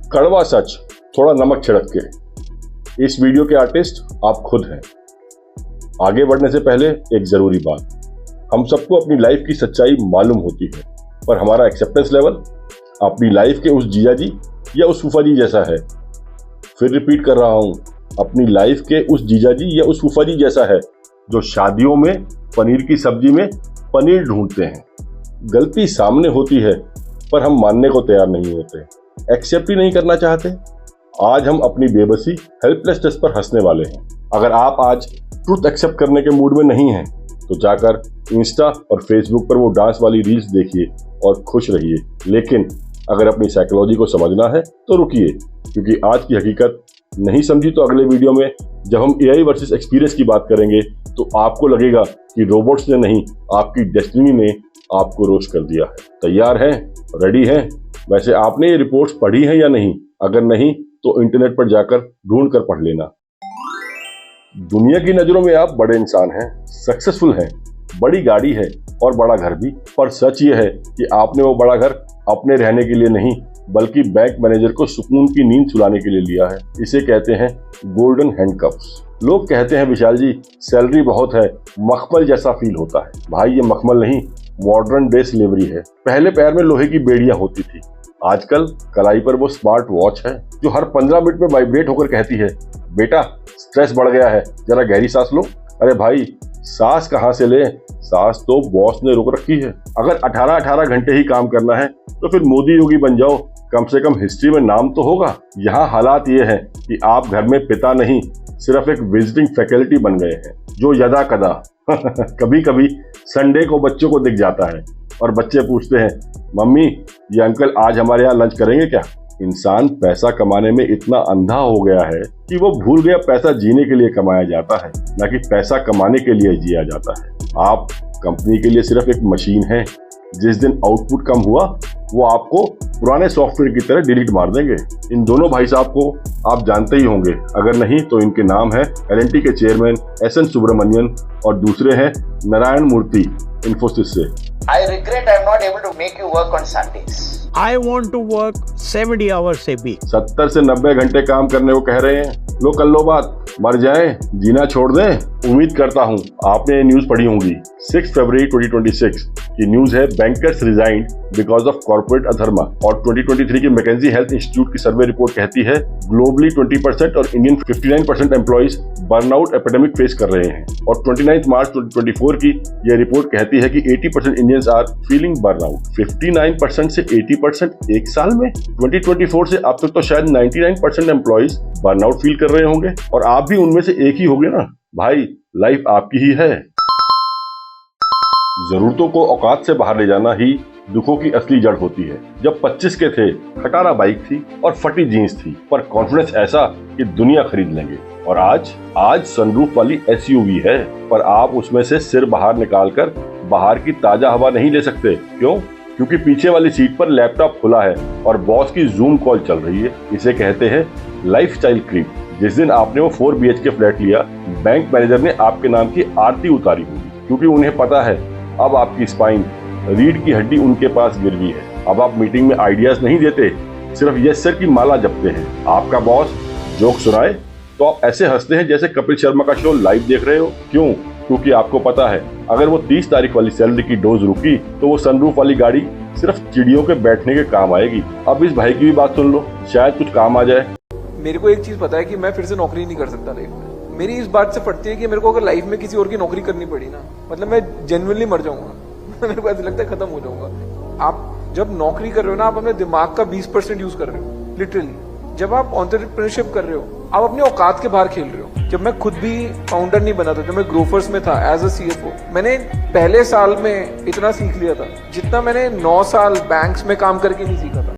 कड़वा सच थोड़ा नमक छिड़क के। इस वीडियो के आर्टिस्ट आप खुद हैं। आगे बढ़ने से पहले एक जरूरी बात, हम सबको अपनी लाइफ की सच्चाई मालूम होती है, पर हमारा एक्सेप्टेंस लेवल अपनी लाइफ के उस जीजा जी या उस फूफा जी जैसा है। फिर रिपीट कर रहा हूं, अपनी लाइफ के उस जीजा जी या उस फूफा जी जैसा है जो शादियों में पनीर की सब्जी में पनीर ढूंढते हैं। गलती सामने होती है पर हम मानने को तैयार नहीं होते, एक्सेप्ट ही नहीं करना चाहते। आज हम अपनी बेबसी हेल्पलेसनेस पर हंसने वाले हैं। अगर आप आज ट्रुथ एक्सेप्ट करने के मूड में नहीं हैं तो जाकर इंस्टा और फेसबुक पर वो डांस वाली रील्स देखिए और खुश रहिए। लेकिन अगर अपनी साइकोलॉजी को समझना है तो रुकिए, क्योंकि आज की हकीकत नहीं समझी तो अगले वीडियो में जब हम AI वर्सेस एक्सपीरियंस की बात करेंगे तो आपको लगेगा कि रोबोट्स ने नहीं, आपकी डेस्टिनी ने आपको रोस्ट कर दिया है। तैयार हैं? रेडी हैं? वैसे आपने ये रिपोर्ट्स पढ़ी हैं या नहीं? अगर नहीं तो इंटरनेट पर जाकर ढूंढ कर पढ़ लेना। दुनिया की नजरों में आप बड़े इंसान हैं, सक्सेसफुल हैं, बड़ी गाड़ी है और बड़ा घर भी, पर सच ये है कि आपने वो बड़ा घर अपने रहने के लिए नहीं बल्कि बैंक मैनेजर को सुकून की नींद सुलाने के लिए लिया है। इसे कहते हैं गोल्डन हैंडकफ्स। लोग कहते हैं विशाल जी सैलरी बहुत है, मखमल जैसा फील होता है। भाई ये मखमल नहीं, मॉडर्न डे स्लेवरी है। पहले पैर में लोहे की बेड़ियां होती थी, आजकल कलाई पर वो स्मार्ट वॉच है जो हर 15 मिनट में वाइब्रेट होकर कहती है बेटा स्ट्रेस बढ़ गया है, जरा गहरी सांस लो। अरे भाई सांस कहाँ से ले, सांस तो बॉस ने रोक रखी है। अगर 18 घंटे ही काम करना है तो फिर मोदी योगी बन जाओ, कम से कम हिस्ट्री में नाम तो होगा। यहाँ हालात ये है कि आप घर में पिता नहीं सिर्फ एक विजिटिंग फैकल्टी बन गए हैं जो यदा कदा कभी कभी संडे को बच्चों को दिख जाता है और बच्चे पूछते हैं मम्मी ये अंकल आज हमारे यहाँ लंच करेंगे क्या। इंसान पैसा कमाने में इतना अंधा हो गया है कि वो भूल गया पैसा जीने के लिए कमाया जाता है, ना कि पैसा कमाने के लिए जिया जाता है। आप कंपनी के लिए सिर्फ एक मशीन हैं। जिस दिन आउटपुट कम हुआ वो आपको पुराने सॉफ्टवेयर की तरह डिलीट मार देंगे। इन दोनों भाई साहब को आप जानते ही होंगे, अगर नहीं तो इनके नाम है L&T के चेयरमैन SN सुब्रमण्यन और दूसरे हैं नारायण मूर्ति इन्फोसिस से। I regret I'm not able to make you work on Sundays. I want to work 70 hours a week. 70 से 90 घंटे काम करने को कह रहे हैं। लो कर लो बात, मर जाएं, जीना छोड़ दें। उम्मीद करता हूं आपने ये न्यूज पढ़ी होंगी। 6 फरवरी 2026 की न्यूज है, bankers resigned because of corporate अधर्मा। और 2023 की मैकेंजी हेल्थ इंस्टीट्यूट की सर्वे रिपोर्ट कहती है ग्लोबली 20% और Indian 59% employees burnout epidemic face कर रहे हैं। और 29 मार्च 2024 की यह रिपोर्ट कहती है कि 80% इंडियंस आर फीलिंग बर्नआउट। 59% से 80% एक साल में। 2024 से अब तक तो शायद 99% एम्प्लॉइज बर्नआउट फील कर रहे होंगे और आप भी उनमें से एक ही होंगे ना। भाई लाइफ आपकी ही है। जरूरतों को औकात से बाहर ले जाना ही दुखों की असली जड़ होती है। जब 25 के थे, खटारा बाइक थी और फटी जीन्स थी, पर कॉन्फिडेंस ऐसा कि दुनिया खरीद लेंगे। और आज सनरूफ वाली SUV है, पर आप उसमें से सिर बाहर निकालकर बाहर की ताजा हवा नहीं ले सकते। क्यों? क्योंकि पीछे वाली सीट पर लैपटॉप खुला है और बॉस की जूम कॉल चल रही है। इसे कहते हैं लाइफस्टाइल क्रीप। जिस दिन आपने वो 4 BHK फ्लैट लिया, बैंक मैनेजर ने आपके नाम की आरती उतारी होगी, क्योंकि उन्हें पता है अब आपकी स्पाइन, रीढ़ की हड्डी उनके पास गिरवी है। अब आप मीटिंग में आइडियाज नहीं देते, सिर्फ यस सर की माला जपते हैं। आपका बॉस जोक सुनाए तो आप ऐसे हंसते हैं जैसे कपिल शर्मा का शो लाइव देख रहे हो। क्यों? क्योंकि आपको पता है अगर वो 30 तारीख वाली सैलरी की डोज रुकी तो वो सनरूफ वाली गाड़ी सिर्फ चिड़ियों के बैठने के काम आएगी। अब इस भाई की भी बात सुन लो, शायद कुछ काम आ जाए। मेरे को एक चीज पता है कि मैं फिर से नौकरी नहीं कर सकता लाइफ में। मेरी इस बात से पड़ती है कि मेरे को अगर लाइफ में किसी और की नौकरी करनी पड़ी ना, मतलब मैं जेन्युइनली मर जाऊंगा। मेरे को ऐसा लगता है खत्म हो जाऊंगा। आप जब नौकरी कर रहे हो ना, आप अपने दिमाग का 20% यूज कर रहे हो लिटरली। जब आप एंटरप्रेन्योरशिप कर रहे हो, आप अपने औकात के बाहर खेल रहे हो। जब मैं खुद भी फाउंडर नहीं बना था, जब मैं ग्रोफर्स में था एज अ CFO, मैंने पहले साल में इतना सीख लिया था जितना मैंने 9 साल बैंक्स में काम करके नहीं सीखा था।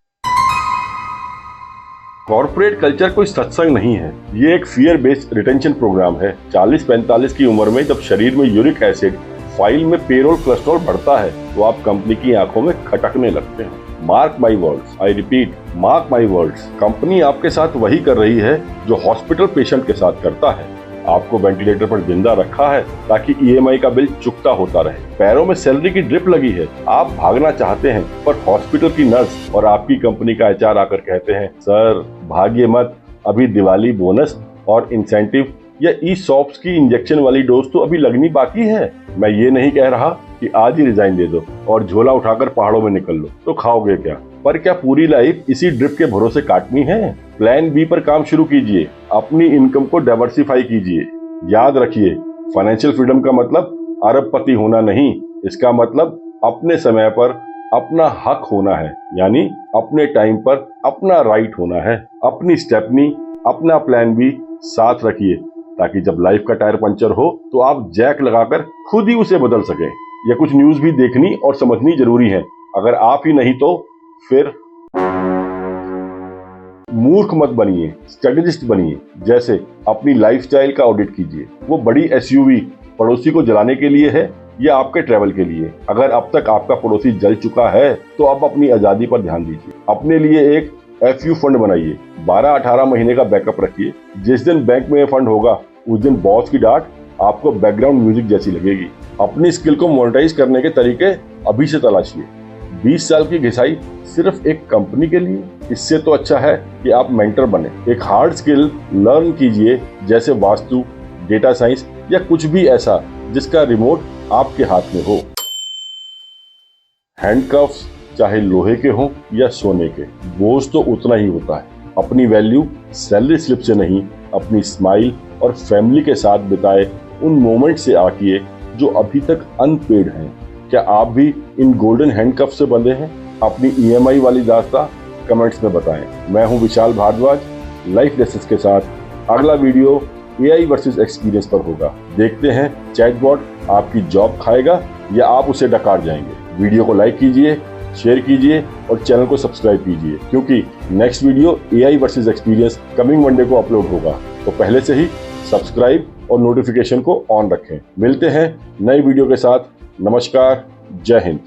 कॉर्पोरेट कल्चर कोई सत्संग नहीं है, ये एक फियर बेस्ड रिटेंशन प्रोग्राम है। 40-45 की उम्र में जब शरीर में यूरिक एसिड, फाइल में पेरोल कोलेस्ट्रॉल बढ़ता है तो आप कंपनी की आंखों में खटकने लगते हैं। Mark my words, I repeat, mark my words, company आपके साथ वही कर रही है जो हॉस्पिटल पेशेंट के साथ करता है। आपको वेंटिलेटर पर जिंदा रखा है ताकि ईएमआई का बिल चुकता होता रहे। पैरों में सैलरी की ड्रिप लगी है, आप भागना चाहते हैं पर हॉस्पिटल की नर्स और आपकी कंपनी का एचआर आकर कहते हैं, सर भागिए मत, अभी दिवाली बोनस और इंसेंटिव या ई शॉप्स की इंजेक्शन वाली डोज तो अभी लगनी बाकी है। मैं ये नहीं कह रहा कि आज ही रिजाइन दे दो और झोला उठाकर पहाड़ों में निकल लो, तो खाओगे क्या? पर क्या पूरी लाइफ इसी ड्रिप के भरोसे काटनी है? प्लान बी पर काम शुरू कीजिए, अपनी इनकम को डाइवर्सिफाई कीजिए। याद रखिए, फाइनेंशियल फ्रीडम का मतलब अरबपति होना नहीं, इसका मतलब अपने समय पर अपना हक होना है, यानी अपने टाइम पर अपना राइट होना है। अपनी स्टेपनी, अपना प्लान बी साथ रखिए ताकि जब लाइफ का टायर पंचर हो तो आप जैक लगाकर खुद ही उसे बदल सकें। यह कुछ न्यूज भी देखनी और समझनी जरूरी है। अगर आप ही नहीं तो फिर मूर्ख मत बनिए, स्ट्रेटेजिस्ट बनिए। जैसे अपनी लाइफस्टाइल का ऑडिट कीजिए, वो बड़ी एसयूवी पड़ोसी को जलाने के लिए है या आपके ट्रैवल के लिए? अगर अब तक आपका पड़ोसी जल चुका है तो अब अपनी आजादी पर ध्यान दीजिए। अपने लिए एक एफयू फंड बनाइए, 12-18 महीने का बैकअप रखिए। जिस दिन बैंक में फंड होगा उस दिन बॉस की डांट आपको बैकग्राउंड म्यूजिक जैसी लगेगी। अपनी स्किल को मोनेटाइज करने के तरीके अभी से तलाशिए। 20 साल की घिसाई सिर्फ एक कंपनी के लिए? इससे तो अच्छा है कि आप मेंटर बने, एक हार्ड स्किल लर्न कीजिए, जैसे वास्तु, डेटा साइंस या कुछ भी ऐसा जिसका रिमोट आपके हाथ में हो। हैंडकफ्स चाहे लोहे के हों या सोने के, बोझ तो उतना ही होता है। अपनी वैल्यू सैलरी स्लिप से नहीं, अपनी स्माइल और फैमिली के साथ बिताए उन मोमेंट से आकिए जो अभी तक अनपेड हैं। क्या आप भी इन गोल्डन हैंडकफ से बंधे हैं? अपनी ईएमआई वाली दास्तां कमेंट्स में बताएं। मैं हूं विशाल भारद्वाज, लाइफ लेसन्स के साथ। अगला वीडियो एआई वर्सेस एक्सपीरियंस पर होगा। देखते हैं चैटबॉट आपकी जॉब खाएगा या आप उसे डकार जाएंगे। वीडियो को लाइक कीजिए, शेयर कीजिए और चैनल को सब्सक्राइब कीजिए, क्योंकि next video AI versus experience coming Monday को अपलोड होगा। तो पहले से ही सब्सक्राइब और नोटिफिकेशन को ऑन रखें। मिलते हैं नई वीडियो के साथ। नमस्कार, जय हिंद।